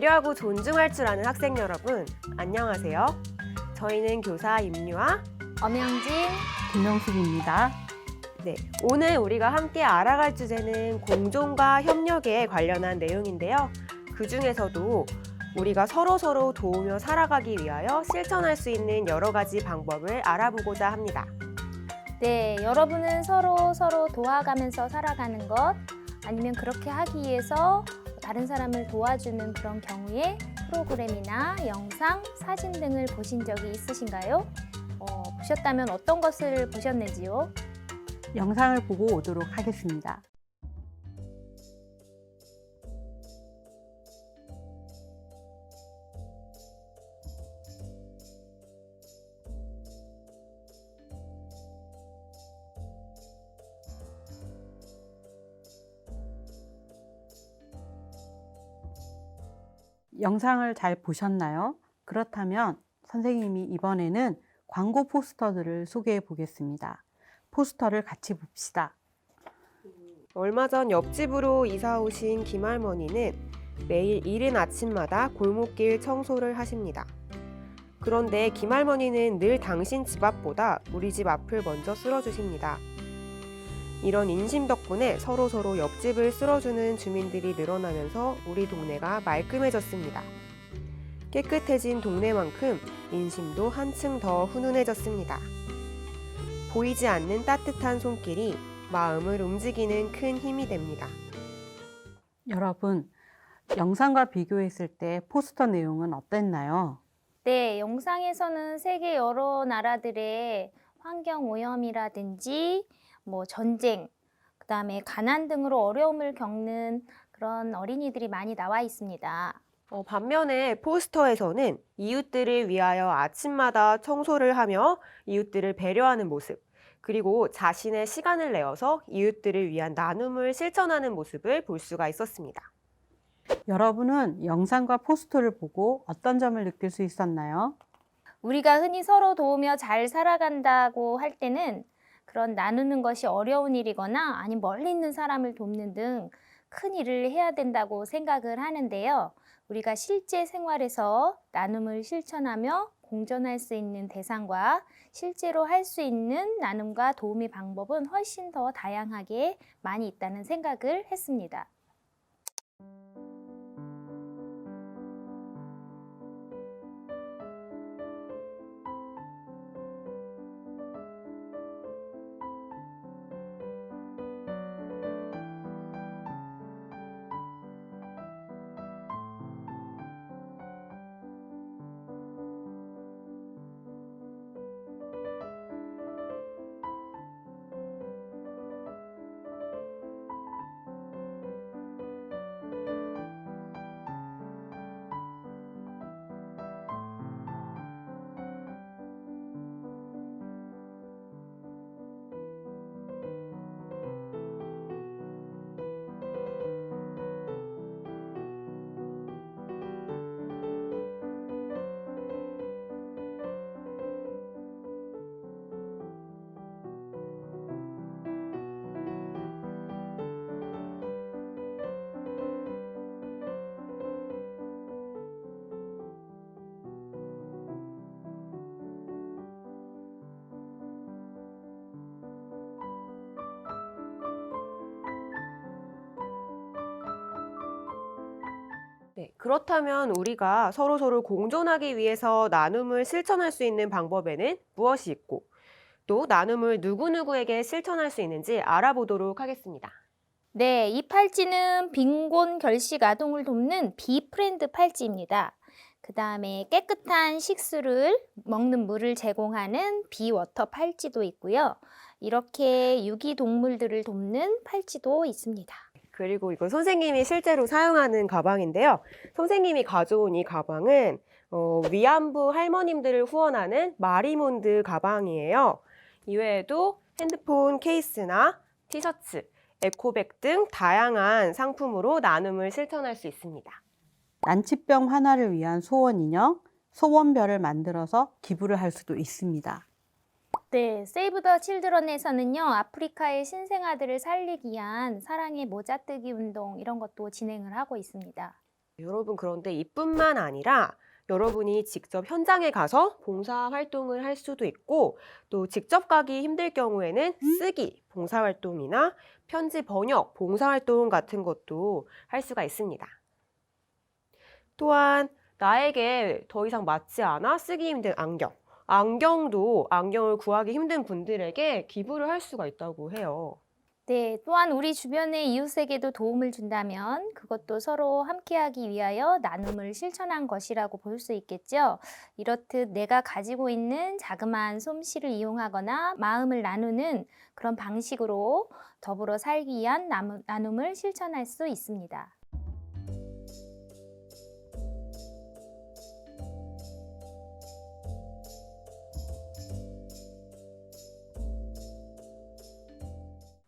배려하고 존중할 줄 아는 학생 여러분, 안녕하세요. 저희는 교사 임유아, 엄영진, 김영숙입니다. 네, 오늘 우리가 함께 알아갈 주제는 공존과 협력에 관련한 내용인데요. 그 중에서도 우리가 서로서로 도우며 살아가기 위하여 실천할 수 있는 여러 가지 방법을 알아보고자 합니다. 네, 여러분은 서로 도와가면서 살아가는 것, 아니면 그렇게 하기 위해서 다른 사람을 도와주는 그런 경우에 프로그램이나 영상, 사진 등을 보신 적이 있으신가요? 보셨다면 어떤 것을 보셨는지요? 영상을 보고 오도록 하겠습니다. 영상을 잘 보셨나요? 그렇다면 선생님이 이번에는 광고 포스터들을 소개해 보겠습니다. 포스터를 같이 봅시다. 얼마 전 옆집으로 이사 오신 김할머니는 매일 이른 아침마다 골목길 청소를 하십니다. 그런데 김할머니는 늘 당신 집 앞보다 우리 집 앞을 먼저 쓸어주십니다. 이런 인심 덕분에 서로서로 옆집을 쓸어주는 주민들이 늘어나면서 우리 동네가 말끔해졌습니다. 깨끗해진 동네만큼 인심도 한층 더 훈훈해졌습니다. 보이지 않는 따뜻한 손길이 마음을 움직이는 큰 힘이 됩니다. 여러분, 영상과 비교했을 때 포스터 내용은 어땠나요? 네, 영상에서는 세계 여러 나라들의 환경 오염이라든지 전쟁, 그다음에 가난 등으로 어려움을 겪는 그런 어린이들이 많이 나와 있습니다. 반면에 포스터에서는 이웃들을 위하여 아침마다 청소를 하며 이웃들을 배려하는 모습, 그리고 자신의 시간을 내어서 이웃들을 위한 나눔을 실천하는 모습을 볼 수가 있었습니다. 여러분은 영상과 포스터를 보고 어떤 점을 느낄 수 있었나요? 우리가 흔히 서로 도우며 잘 살아간다고 할 때는 그런 나누는 것이 어려운 일이거나 아니면 멀리 있는 사람을 돕는 등 큰 일을 해야 된다고 생각을 하는데요. 우리가 실제 생활에서 나눔을 실천하며 공존할 수 있는 대상과 실제로 할 수 있는 나눔과 도움의 방법은 훨씬 더 다양하게 많이 있다는 생각을 했습니다. 네, 그렇다면 우리가 서로서로 공존하기 위해서 나눔을 실천할 수 있는 방법에는 무엇이 있고 또 나눔을 누구누구에게 실천할 수 있는지 알아보도록 하겠습니다. 네, 이 팔찌는 빈곤 결식 아동을 돕는 비프렌드 팔찌입니다. 그 다음에 깨끗한 식수를 먹는 물을 제공하는 비워터 팔찌도 있고요. 이렇게 유기동물들을 돕는 팔찌도 있습니다. 그리고 이건 선생님이 실제로 사용하는 가방인데요. 선생님이 가져온 이 가방은 위안부 할머님들을 후원하는 마리몬드 가방이에요. 이외에도 핸드폰 케이스나 티셔츠, 에코백 등 다양한 상품으로 나눔을 실천할 수 있습니다. 난치병 환화를 위한 소원 인형, 소원별을 만들어서 기부를 할 수도 있습니다. 네, 세이브 더 칠드런에서는요, 아프리카의 신생아들을 살리기 위한 사랑의 모자뜨기 운동 이런 것도 진행을 하고 있습니다. 여러분, 그런데 이뿐만 아니라 여러분이 직접 현장에 가서 봉사활동을 할 수도 있고, 또 직접 가기 힘들 경우에는 쓰기, 봉사활동이나 편지 번역, 봉사활동 같은 것도 할 수가 있습니다. 또한 나에게 더 이상 맞지 않아 쓰기 힘든 안경도 안경을 구하기 힘든 분들에게 기부를 할 수가 있다고 해요. 네, 또한 우리 주변의 이웃에게도 도움을 준다면 그것도 서로 함께하기 위하여 나눔을 실천한 것이라고 볼 수 있겠죠. 이렇듯 내가 가지고 있는 자그마한 솜씨를 이용하거나 마음을 나누는 그런 방식으로 더불어 살기 위한 나눔을 실천할 수 있습니다.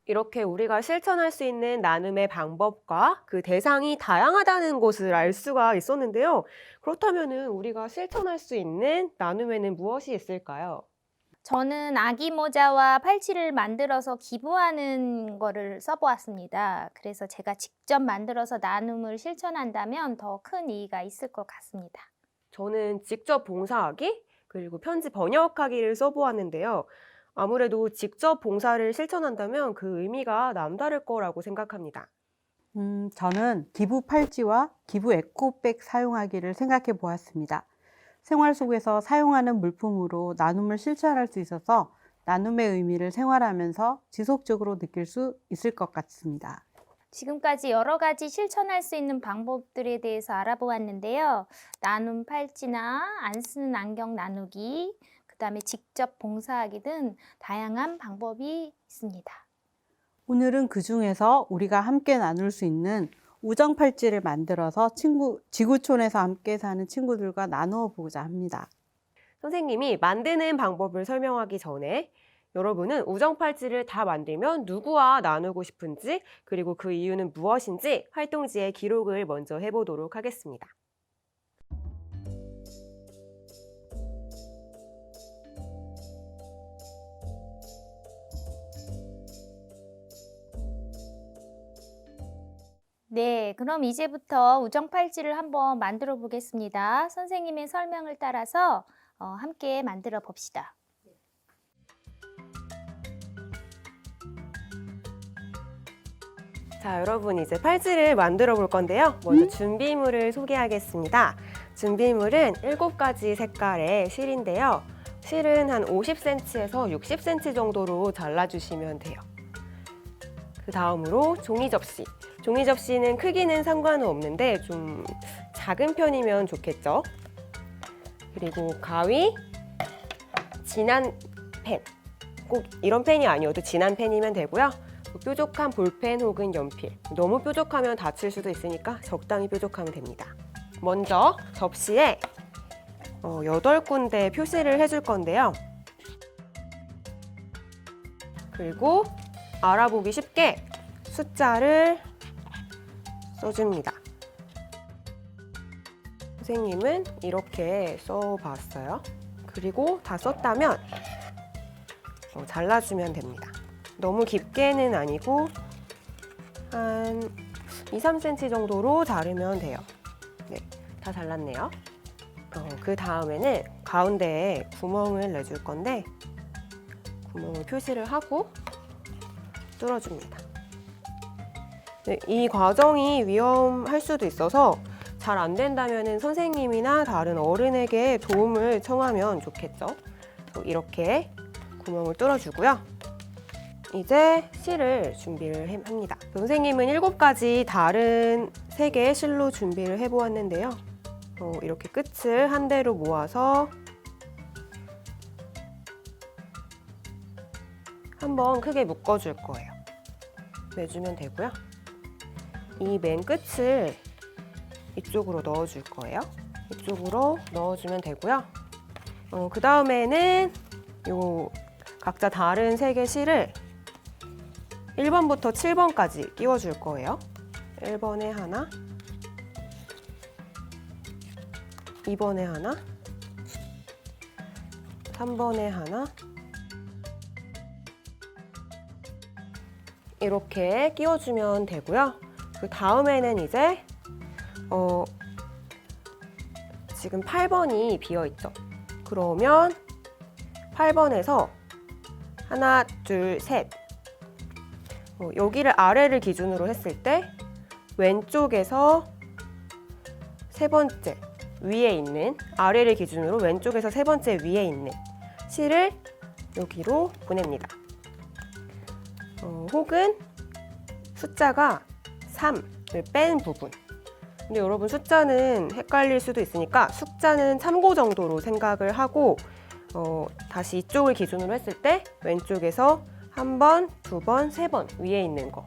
이렇게 우리가 실천할 수 있는 나눔의 방법과 그 대상이 다양하다는 것을 알 수가 있었는데요. 그렇다면 우리가 실천할 수 있는 나눔에는 무엇이 있을까요? 저는 아기 모자와 팔찌를 만들어서 기부하는 거를 써보았습니다. 그래서 제가 직접 만들어서 나눔을 실천한다면 더 큰 이의가 있을 것 같습니다. 저는 직접 봉사하기, 그리고 편지 번역하기를 써보았는데요. 아무래도 직접 봉사를 실천한다면 그 의미가 남다를 거라고 생각합니다. 저는 기부 팔찌와 기부 에코백 사용하기를 생각해 보았습니다. 생활 속에서 사용하는 물품으로 나눔을 실천할 수 있어서 나눔의 의미를 생활하면서 지속적으로 느낄 수 있을 것 같습니다. 지금까지 여러 가지 실천할 수 있는 방법들에 대해서 알아보았는데요. 나눔 팔찌나 안 쓰는 안경 나누기, 그다음에 직접 봉사하기 등 다양한 방법이 있습니다. 오늘은 그 중에서 우리가 함께 나눌 수 있는 우정 팔찌를 만들어서 지구촌에서 함께 사는 친구들과 나누어 보고자 합니다. 선생님이 만드는 방법을 설명하기 전에 여러분은 우정 팔찌를 다 만들면 누구와 나누고 싶은지, 그리고 그 이유는 무엇인지 활동지에 기록을 먼저 해보도록 하겠습니다. 네, 그럼 이제부터 우정 팔찌를 한번 만들어 보겠습니다. 선생님의 설명을 따라서 함께 만들어 봅시다. 자, 여러분, 이제 팔찌를 만들어 볼 건데요. 먼저 준비물을 소개하겠습니다. 준비물은 7가지 색깔의 실인데요. 실은 한 50cm에서 60cm 정도로 잘라주시면 돼요. 그 다음으로 종이 접시. 종이 접시는 크기는 상관은 없는데 좀 작은 편이면 좋겠죠. 그리고 가위, 진한 펜. 꼭 이런 펜이 아니어도 진한 펜이면 되고요. 뾰족한 볼펜 혹은 연필. 너무 뾰족하면 다칠 수도 있으니까 적당히 뾰족하면 됩니다. 먼저 접시에 8군데 표시를 해줄 건데요. 그리고 알아보기 쉽게 숫자를 써줍니다. 선생님은 이렇게 써봤어요. 그리고 다 썼다면 잘라주면 됩니다. 너무 깊게는 아니고 한 2-3cm 정도로 자르면 돼요. 네, 다 잘랐네요. 그 다음에는 가운데에 구멍을 내줄 건데 구멍을 표시를 하고 뚫어줍니다. 네, 이 과정이 위험할 수도 있어서 잘 안 된다면 선생님이나 다른 어른에게 도움을 청하면 좋겠죠. 이렇게 구멍을 뚫어주고요. 이제 실을 준비를 합니다. 선생님은 7가지 다른 색의 실로 준비를 해보았는데요. 이렇게 끝을 한 대로 모아서 한번 크게 묶어줄 거예요. 매주면 되고요. 이 맨 끝을 이쪽으로 넣어줄 거예요. 이쪽으로 넣어주면 되고요. 그 다음에는 요 각자 다른 색의 실을 1번부터 7번까지 끼워줄 거예요. 1번에 하나, 2번에 하나, 3번에 하나, 이렇게 끼워주면 되고요. 그 다음에는 이제 지금 8번이 비어 있죠. 그러면 8번에서 하나, 둘, 셋. 여기를 아래를 기준으로 했을 때 왼쪽에서 세 번째 위에 있는, 아래를 기준으로 왼쪽에서 세 번째 위에 있는 실을 여기로 보냅니다. 혹은 숫자가 3을 뺀 부분. 근데 여러분 숫자는 헷갈릴 수도 있으니까 숫자는 참고 정도로 생각을 하고 다시 이쪽을 기준으로 했을 때 왼쪽에서 한 번, 두 번, 세 번 위에 있는 거,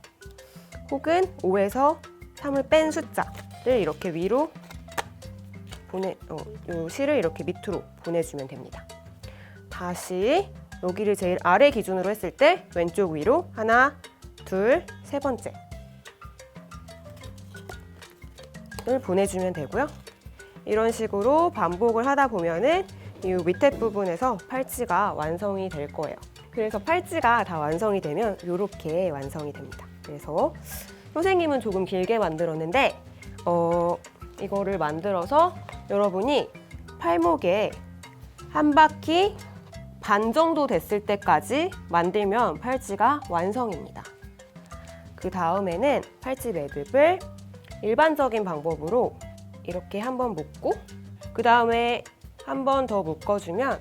혹은 5에서 3을 뺀 숫자를 이렇게 위로 요 실을 이렇게 밑으로 보내주면 됩니다. 다시 여기를 제일 아래 기준으로 했을 때 왼쪽 위로 하나, 둘, 세 번째 을 보내주면 되고요. 이런 식으로 반복을 하다 보면은 이 밑에 부분에서 팔찌가 완성이 될 거예요. 그래서 팔찌가 다 완성이 되면 이렇게 완성이 됩니다. 그래서 선생님은 조금 길게 만들었는데 이거를 만들어서 여러분이 팔목에 한 바퀴 반 정도 됐을 때까지 만들면 팔찌가 완성입니다. 그 다음에는 팔찌 매듭을 일반적인 방법으로 이렇게 한번 묶고 그 다음에 한 번 더 묶어주면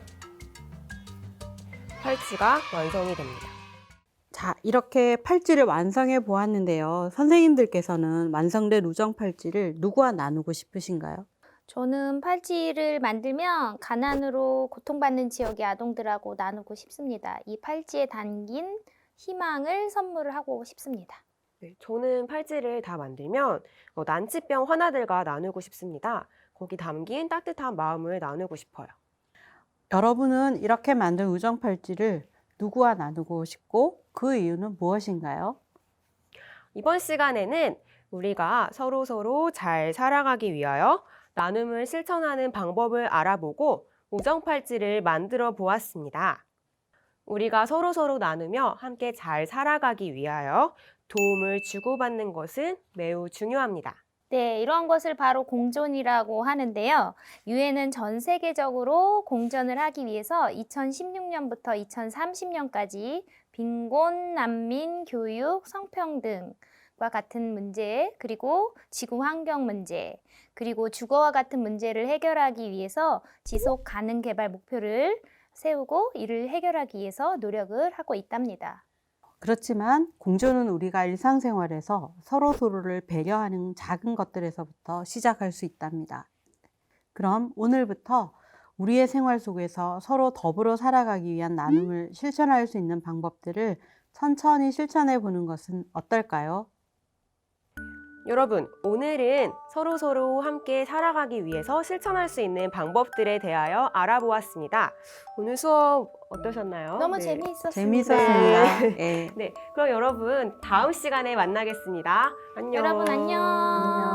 팔찌가 완성이 됩니다. 자, 이렇게 팔찌를 완성해 보았는데요. 선생님들께서는 완성된 우정 팔찌를 누구와 나누고 싶으신가요? 저는 팔찌를 만들면 가난으로 고통받는 지역의 아동들하고 나누고 싶습니다. 이 팔찌에 담긴 희망을 선물을 하고 싶습니다. 네, 저는 팔찌를 다 만들면 난치병 환아들과 나누고 싶습니다. 거기 담긴 따뜻한 마음을 나누고 싶어요. 여러분은 이렇게 만든 우정 팔찌를 누구와 나누고 싶고 그 이유는 무엇인가요? 이번 시간에는 우리가 서로 잘 살아가기 위하여 나눔을 실천하는 방법을 알아보고 우정 팔찌를 만들어 보았습니다. 우리가 서로 나누며 함께 잘 살아가기 위하여 도움을 주고받는 것은 매우 중요합니다. 네, 이런 것을 바로 공존이라고 하는데요. 유엔은 전 세계적으로 공존을 하기 위해서 2016년부터 2030년까지 빈곤, 난민, 교육, 성평등과 같은 문제, 그리고 지구 환경 문제, 그리고 주거와 같은 문제를 해결하기 위해서 지속 가능 개발 목표를 세우고 이를 해결하기 위해서 노력을 하고 있답니다. 그렇지만 공존은 우리가 일상생활에서 서로를 배려하는 작은 것들에서부터 시작할 수 있답니다. 그럼 오늘부터 우리의 생활 속에서 서로 더불어 살아가기 위한 나눔을 실천할 수 있는 방법들을 천천히 실천해 보는 것은 어떨까요? 여러분, 오늘은 서로 함께 살아가기 위해서 실천할 수 있는 방법들에 대하여 알아보았습니다. 오늘 수업 어떠셨나요? 너무 네. 재미있었습니다. 재미있었습니다. 네. 네, 그럼 여러분 다음 시간에 만나겠습니다. 안녕. 여러분 안녕.